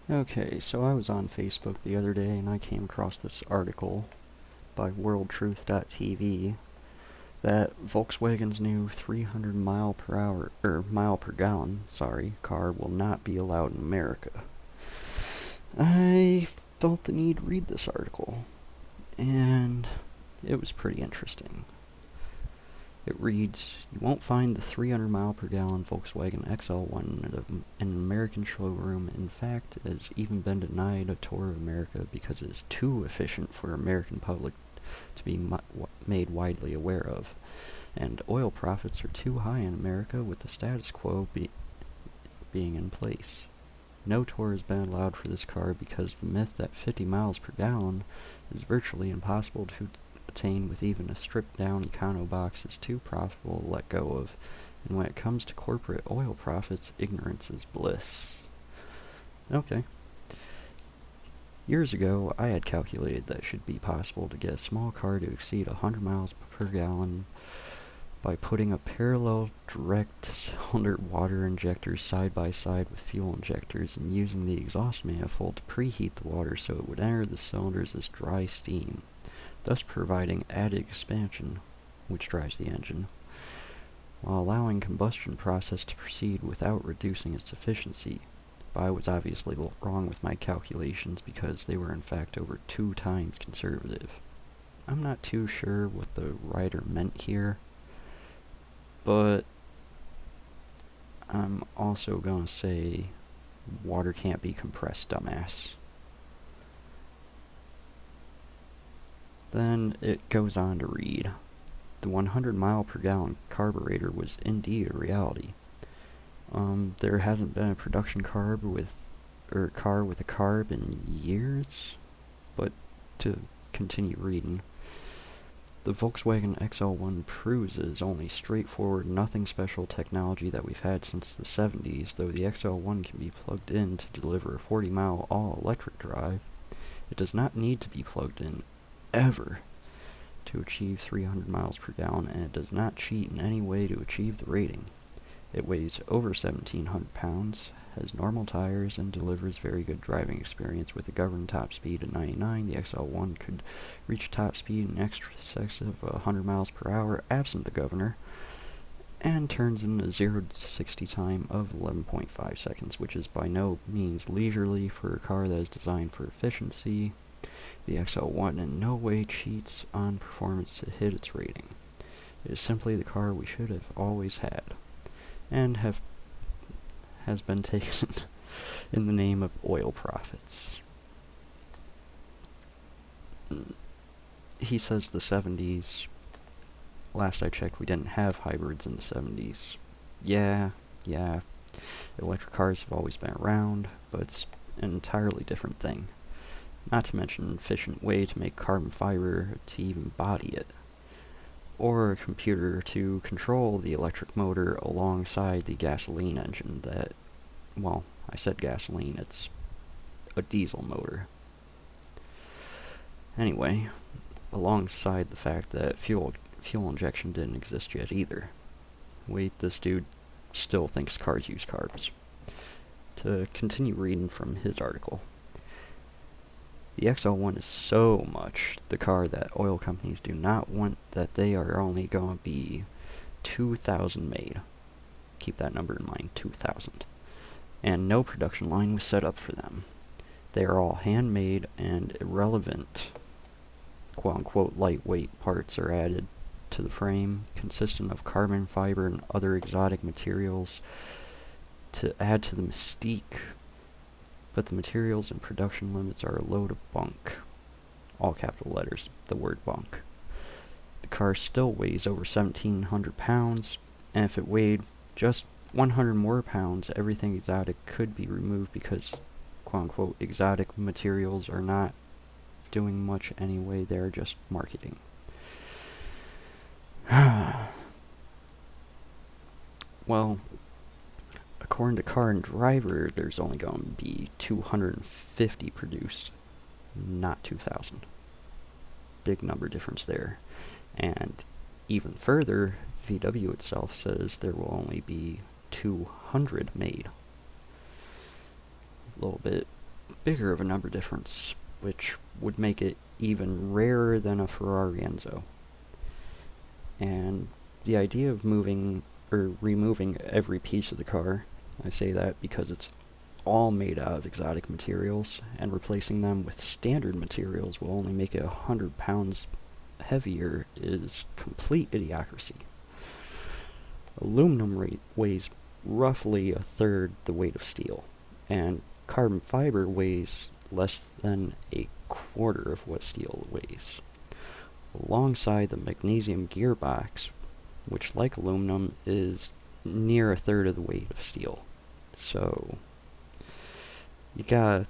Okay, so I was on Facebook the other day and I came across this article by WorldTruth.tv that Volkswagen's new 300 mile per gallon, car will not be allowed in America. I felt the need to read this article, and it was pretty interesting. It reads, "You won't find the 300 mile per gallon Volkswagen XL1 in an American showroom. In fact, it has even been denied a tour of America because it is too efficient for American public to be made widely aware of. And oil profits are too high in America with the status quo being in place. No tour has been allowed for this car because the myth that 50 miles per gallon is virtually impossible to attain with even a stripped-down econo box is too profitable to let go of, and when it comes to corporate oil profits, ignorance is bliss." Okay. Years ago, I had calculated that it should be possible to get a small car to exceed 100 miles per gallon by putting a parallel direct cylinder water injectors side by side with fuel injectors and using the exhaust manifold to preheat the water so it would enter the cylinders as dry steam, thus providing added expansion, which drives the engine, while allowing combustion process to proceed without reducing its efficiency. But I was obviously wrong with my calculations because they were in fact over 2 times conservative. I'm not too sure what the writer meant here, but I'm also gonna say water can't be compressed, dumbass. Then it goes on to read, "The 100 mile per gallon carburetor was indeed a reality. There hasn't been a production car with a carb in years." But to continue reading, "The Volkswagen XL1 proves it is only straightforward, nothing special technology that we've had since the 70s, though the XL1 can be plugged in to deliver a 40-mile all-electric drive. It does not need to be plugged in, ever, to achieve 300 miles per gallon, and it does not cheat in any way to achieve the rating. It weighs over 1,700 pounds, has normal tires, and delivers very good driving experience. With a governed top speed of 99, the XL1 could reach top speed in excess of 100 miles per hour absent the governor, and turns in a 0 to 60 time of 11.5 seconds, which is by no means leisurely for a car that is designed for efficiency. The XL1 in no way cheats on performance to hit its rating. It is simply the car we should have always had, and has been taken in the name of oil profits." He says the 70s. Last I checked, we didn't have hybrids in the 70s. Yeah, electric cars have always been around, but it's an entirely different thing. Not to mention an efficient way to make carbon fiber to even body it, or a computer to control the electric motor alongside the gasoline engine that, well, I said gasoline, it's a diesel motor. Anyway, alongside the fact that fuel injection didn't exist yet either. Wait, this dude still thinks cars use carbs. To continue reading from his article, "The XL1 is so much the car that oil companies do not want that they are only going to be 2,000 made. Keep that number in mind, 2,000. And no production line was set up for them. They are all handmade, and irrelevant, quote-unquote, lightweight parts are added to the frame, consistent of carbon fiber and other exotic materials to add to the mystique. But the materials and production limits are a load of bunk." All capital letters, the word bunk. "The car still weighs over 1,700 pounds, and if it weighed just 100 more pounds, everything exotic could be removed because, quote-unquote, exotic materials are not doing much anyway, they're just marketing." Well, according to Car and Driver, there's only going to be 250 produced, not 2,000. Big number difference there. And even further, VW itself says there will only be 200 made. A little bit bigger of a number difference, which would make it even rarer than a Ferrari Enzo. And the idea of moving or removing every piece of the car, I say that because it's all made out of exotic materials, and replacing them with standard materials will only make it 100 pounds heavier, is complete idiocracy. Aluminum weighs roughly a third the weight of steel, and carbon fiber weighs less than a quarter of what steel weighs. Alongside the magnesium gearbox, which, like aluminum, is near a third of the weight of steel. So you gotta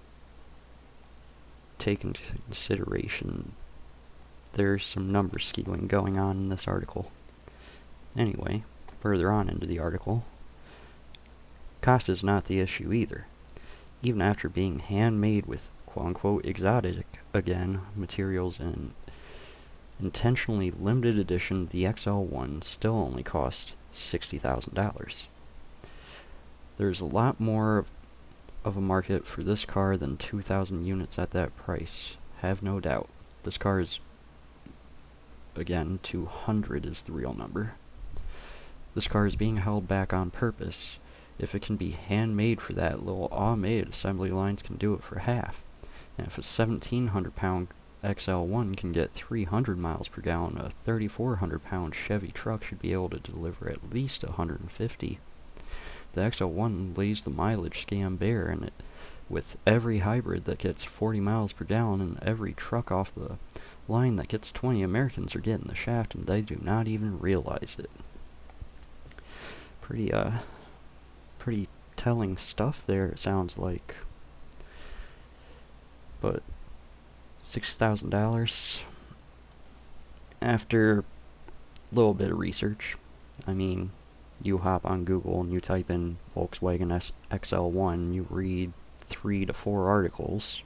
take into consideration there's some number skewing going on in this article. Anyway, further on into the article, cost is not the issue either. Even after being handmade with quote-unquote exotic, again, materials and intentionally limited edition, the XL1 still only cost $60,000. There's a lot more of a market for this car than 2,000 units at that price, have no doubt. This car is, again, 200 is the real number. This car is being held back on purpose. If it can be handmade for that, little automated assembly lines can do it for half. And if a 1,700-pound XL1 can get 300 miles per gallon, a 3,400-pound Chevy truck should be able to deliver at least 150. The XL1 lays the mileage scam bare, and with every hybrid that gets 40 miles per gallon and every truck off the line that gets 20, Americans are getting the shaft, and they do not even realize it. Pretty telling stuff there, it sounds like. But $6,000 after a little bit of research. I mean, you hop on Google and you type in Volkswagen XL1, you read 3 to 4 articles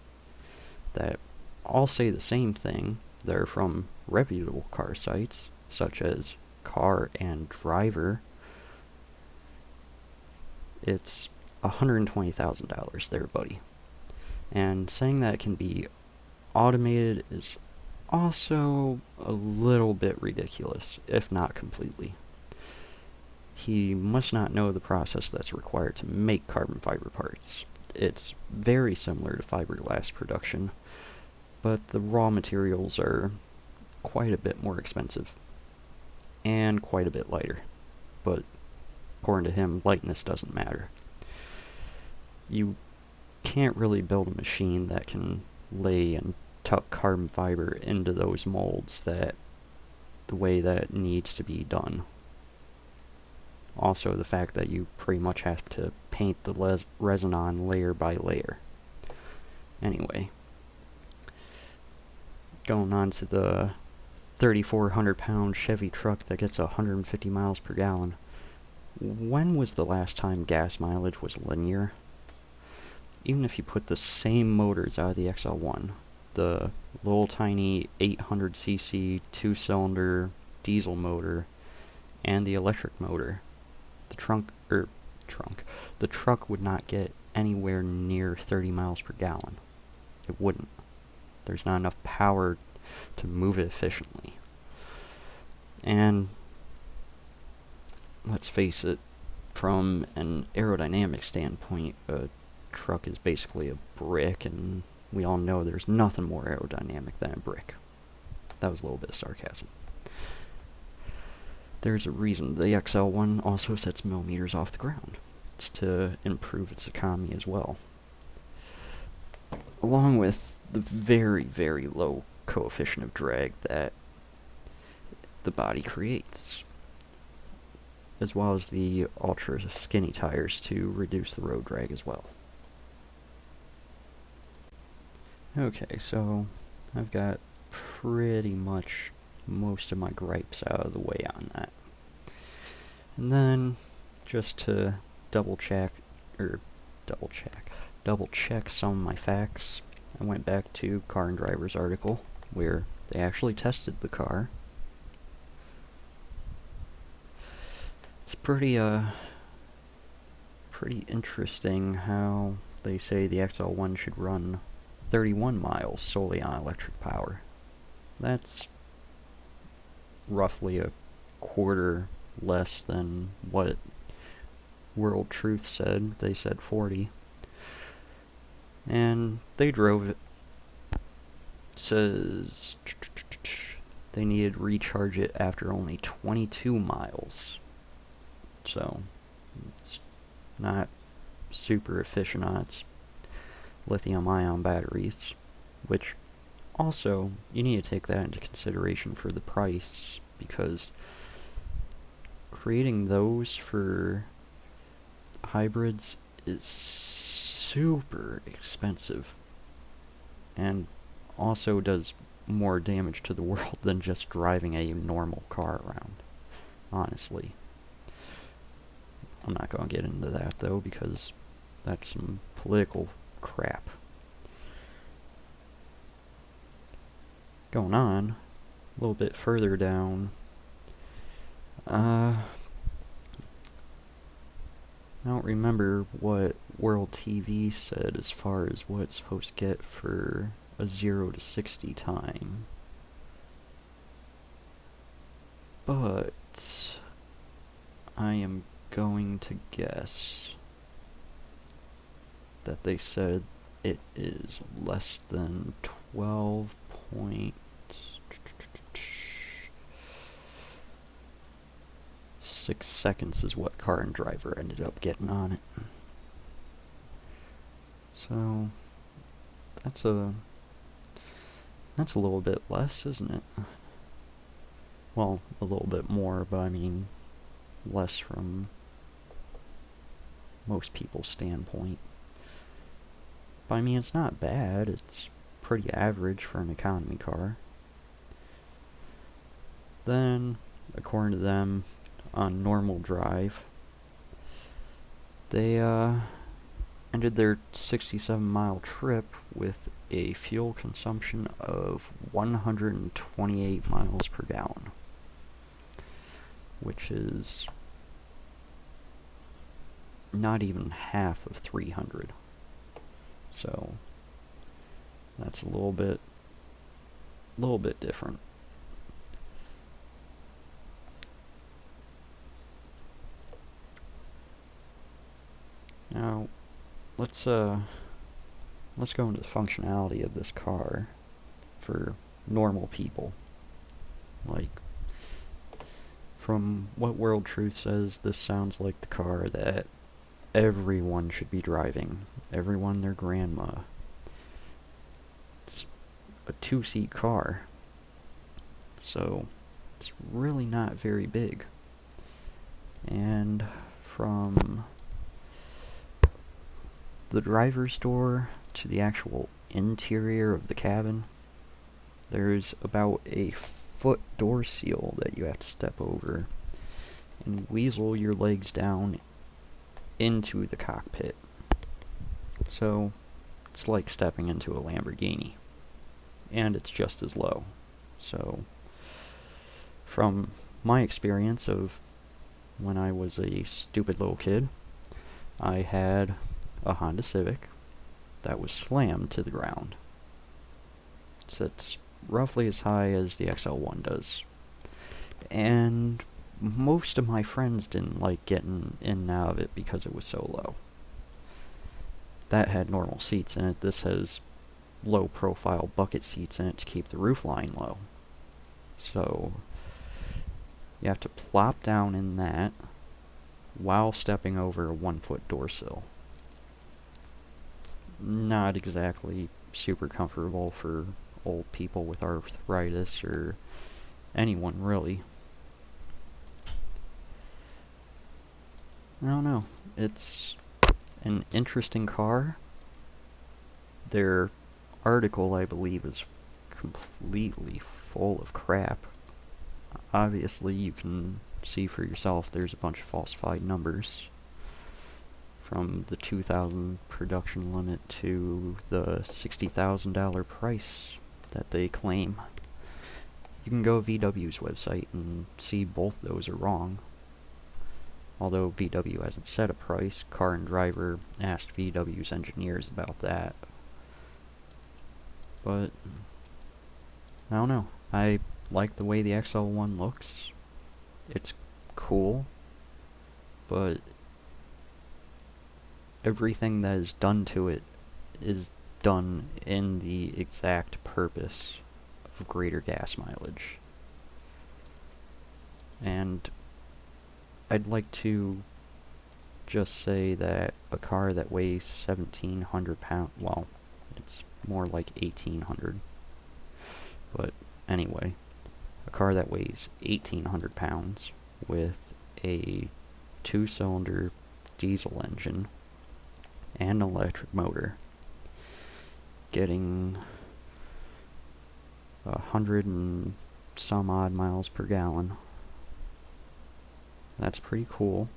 that all say the same thing. They're from reputable car sites such as Car and Driver. It's $120,000 there, buddy. And saying that it can be automated is also a little bit ridiculous, if not completely. He must not know the process that's required to make carbon fiber parts. It's very similar to fiberglass production, but the raw materials are quite a bit more expensive and quite a bit lighter. But according to him, lightness doesn't matter. You can't really build a machine that can lay and tuck carbon fiber into those molds that the way that it needs to be done. Also, the fact that you pretty much have to paint the resin on layer by layer. Anyway, going on to the 3,400-pound Chevy truck that gets 150 miles per gallon. When was the last time gas mileage was linear? Even if you put the same motors out of the XL1, the little tiny 800cc 2-cylinder diesel motor and the electric motor, the truck would not get anywhere near 30 miles per gallon. It wouldn't. There's not enough power to move it efficiently. And let's face it, from an aerodynamic standpoint, a truck is basically a brick, and we all know there's nothing more aerodynamic than a brick. That was a little bit of sarcasm. There's a reason the XL1 also sets millimeters off the ground. It's to improve its economy as well. Along with the very, very low coefficient of drag that the body creates, as well as the ultra skinny tires to reduce the road drag as well. Okay, so I've got pretty much most of my gripes out of the way on that. And then, just to double check some of my facts, I went back to Car and Driver's article, where they actually tested the car. It's pretty interesting how they say the XL1 should run 31 miles solely on electric power. That's roughly a quarter less than what WorldTruth said. They said 40. And they drove it. Says they needed to recharge it after only 22 miles. So it's not super efficient on its lithium-ion batteries, which also you need to take that into consideration for the price, because creating those for hybrids is super expensive and also does more damage to the world than just driving a normal car around, honestly. I'm not going to get into that, though, because that's some political crap. Going on, a little bit further down, I don't remember what World TV said as far as what it's supposed to get for a 0 to 60 time. But I am going to guess that they said it is less than 12.6 seconds is what Car and Driver ended up getting on it. So that's a little bit less, isn't it? Well, a little bit more, but I mean less from most people's standpoint. But I mean, it's not bad. It's pretty average for an economy car. Then, according to them, on normal drive, they ended their 67-mile trip with a fuel consumption of 128 miles per gallon, which is not even half of 300. So that's a little bit different. Now, let's go into the functionality of this car for normal people. Like, from what WorldTruth says, this sounds like the car that everyone should be driving. Everyone, their grandma. It's a 2-seat car, so it's really not very big. And from the driver's door to the actual interior of the cabin, there's about a foot door seal that you have to step over and weasel your legs down into the cockpit. So it's like stepping into a Lamborghini, and it's just as low. So from my experience of when I was a stupid little kid, I had a Honda Civic that was slammed to the ground. It sits roughly as high as the XL1 does. And most of my friends didn't like getting in and out of it because it was so low. That had normal seats in it. This has low profile bucket seats in it to keep the roof line low. So you have to plop down in that while stepping over a 1-foot door sill. Not exactly super comfortable for old people with arthritis or anyone really. I don't know. It's an interesting car. Their article, I believe, is completely full of crap. Obviously, you can see for yourself there's a bunch of falsified numbers. From the 2,000 production limit to the $60,000 price that they claim. You can go to VW's website and see both those are wrong. Although VW hasn't set a price, Car and Driver asked VW's engineers about that. But I don't know. I like the way the XL1 looks. It's cool, but everything that is done to it is done in the exact purpose of greater gas mileage. And I'd like to just say that a car that weighs 1,700 pounds, well, it's more like 1,800, but anyway, a car that weighs 1,800 pounds with a 2-cylinder diesel engine and an electric motor, getting 100 and some odd miles per gallon. That's pretty cool.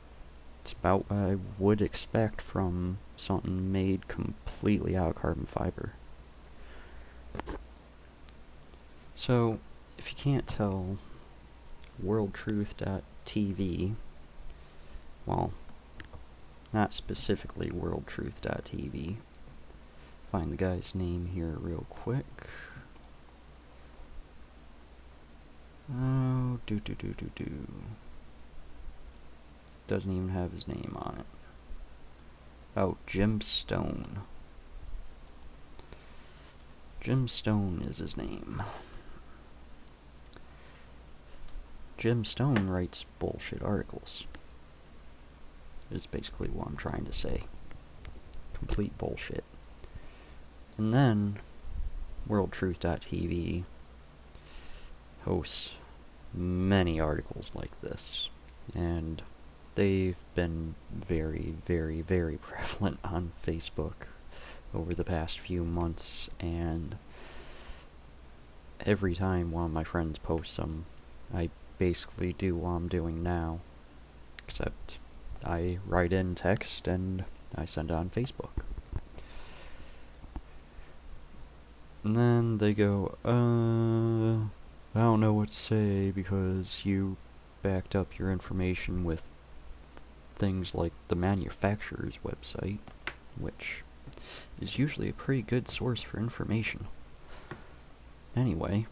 It's about what I would expect from something made completely out of carbon fiber. So, if you can't tell, WorldTruth.tv, well, not specifically WorldTruth.tv. Find the guy's name here real quick. Oh, doesn't even have his name on it. Oh, Jim Stone. Jim Stone is his name. Jim Stone writes bullshit articles. Is basically what I'm trying to say. Complete bullshit. And then, WorldTruth.tv hosts many articles like this, and they've been very, very, very prevalent on Facebook over the past few months, and every time one of my friends posts them, I basically do what I'm doing now, except I write in text and I send it on Facebook. And then they go, I don't know what to say because you backed up your information with things like the manufacturer's website, which is usually a pretty good source for information. Anyway,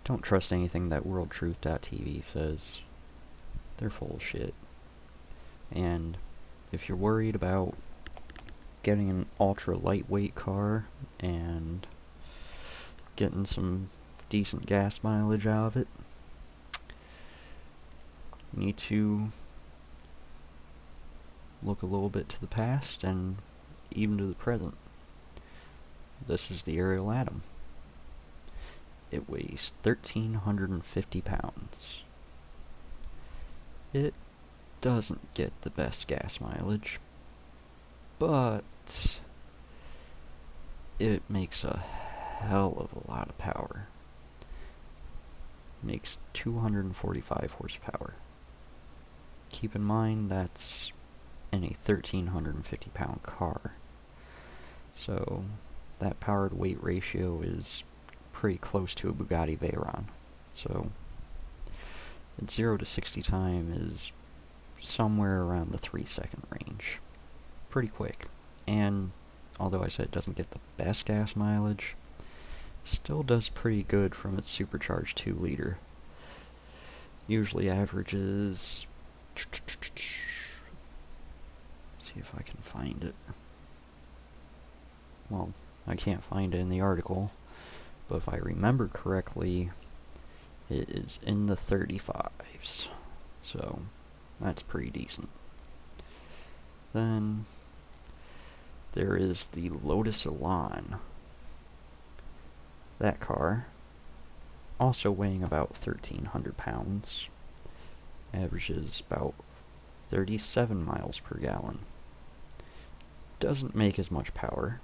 don't trust anything that WorldTruth.tv says. They're full of shit. And if you're worried about getting an ultra lightweight car and getting some decent gas mileage out of it, you need to look a little bit to the past and even to the present. This is the Ariel Atom. It weighs 1,350 pounds. It doesn't get the best gas mileage, but it makes a hell of a lot of power. Makes 245 horsepower. Keep in mind that's in a 1,350 pound car. So that power to weight ratio is pretty close to a Bugatti Veyron. So its 0 to 60 time is somewhere around the 3-second range. Pretty quick. And although I said it doesn't get the best gas mileage, still does pretty good from its supercharged 2-liter. Usually averages... see if I can find it. Well, I can't find it in the article, but if I remember correctly, it is in the 35s. So, that's pretty decent. Then, there is the Lotus Elan. That car, also weighing about 1,300 pounds, averages about 37 miles per gallon. Doesn't make as much power,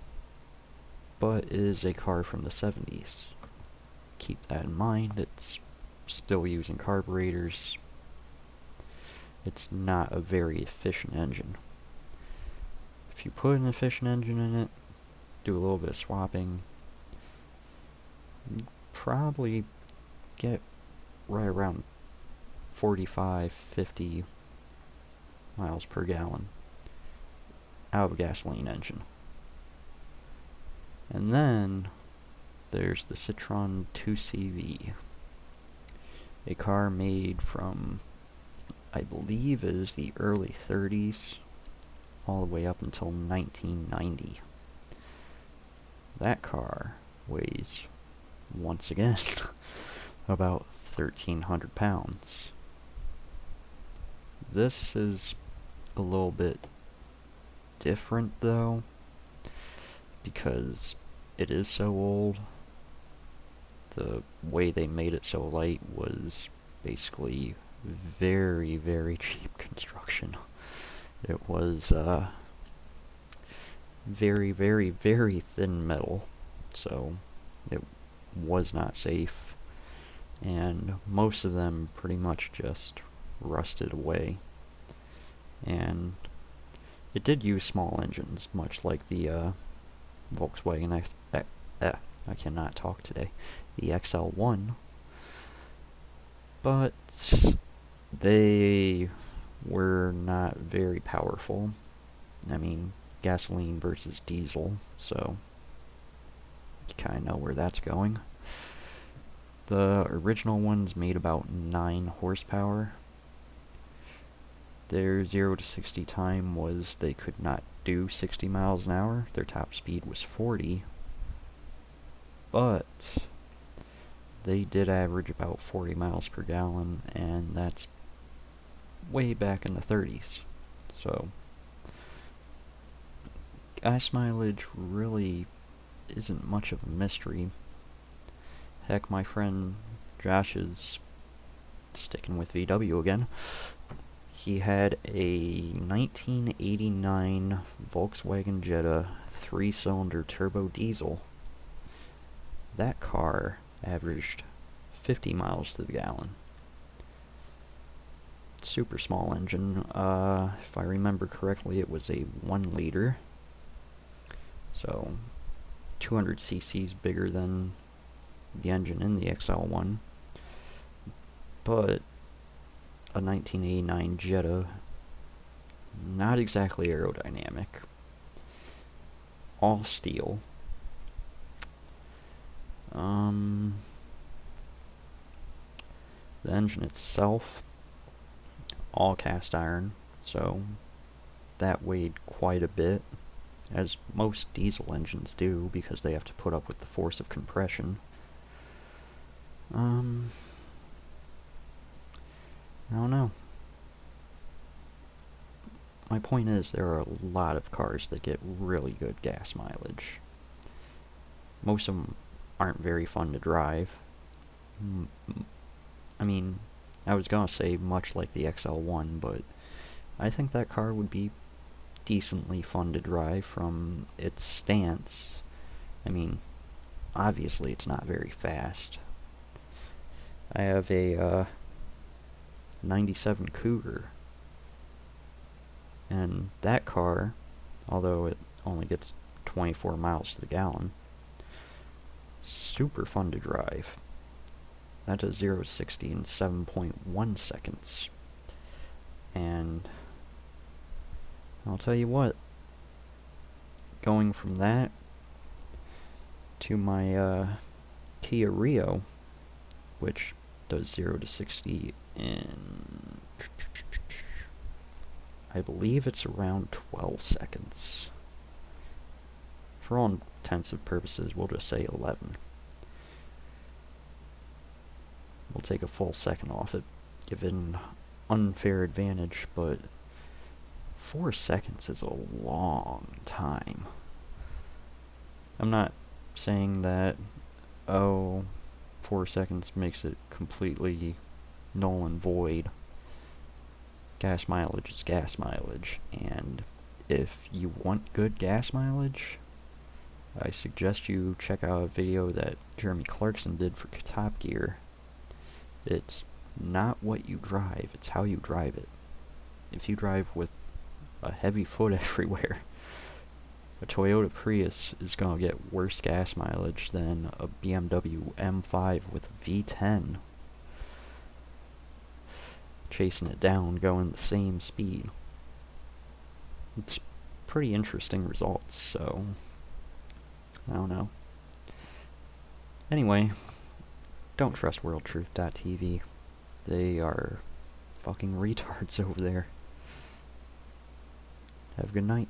but is a car from the 70s. Keep that in mind, it's still using carburetors. It's not a very efficient engine. If you put an efficient engine in it, do a little bit of swapping, you'd probably get right around 45, 50 miles per gallon out of a gasoline engine. And then there's the Citroen 2CV, a car made from, I believe it is the early 30s, all the way up until 1990. That car weighs, once again, about 1,300 pounds. This is a little bit different, though, because it is so old. The way they made it so light was basically very, very cheap construction. It was very, very, very thin metal, so it was not safe, and most of them pretty much just rusted away. And it did use small engines, much like the Volkswagen I cannot talk today, the XL1, but they were not very powerful. I mean, gasoline versus diesel, so you kind of know where that's going. The original ones made about 9 horsepower. Their 0 to 60 time was they could not do 60 miles an hour. Their top speed was 40. But they did average about 40 miles per gallon, and that's way back in the 30s. So gas mileage really isn't much of a mystery. Heck, my friend Josh is sticking with VW again. He had a 1989 Volkswagen Jetta 3-cylinder turbo diesel. That car averaged 50 miles to the gallon. Super small engine. If I remember correctly, it was a 1 liter. So 200 cc's bigger than the engine in the XL1. But a 1989 Jetta, not exactly aerodynamic. All steel. The engine itself, all cast iron, so that weighed quite a bit, as most diesel engines do, because they have to put up with the force of compression. I don't know. My point is, there are a lot of cars that get really good gas mileage. Most of them aren't very fun to drive. I mean, I was gonna say much like the XL1, but I think that car would be decently fun to drive from its stance. I mean, obviously it's not very fast. I have a 97 Cougar, and that car, although it only gets 24 miles to the gallon, super fun to drive. That does 0 to 60 in 7.1 seconds. And I'll tell you what, going from that to my Kia Rio, which does 0 to 60 in, I believe it's around 12 seconds. For all intents and purposes, we'll just say 11. We'll take a full second off it, give it an unfair advantage, but 4 seconds is a long time. I'm not saying that, 4 seconds makes it completely null and void. Gas mileage is gas mileage, and if you want good gas mileage, I suggest you check out a video that Jeremy Clarkson did for Top Gear. It's not what you drive, it's how you drive it. If you drive with a heavy foot everywhere, a Toyota Prius is going to get worse gas mileage than a BMW M5 with a V10. chasing it down, going the same speed. It's pretty interesting results, so I don't know. Anyway, don't trust WorldTruth.tv. They are fucking retards over there. Have a good night.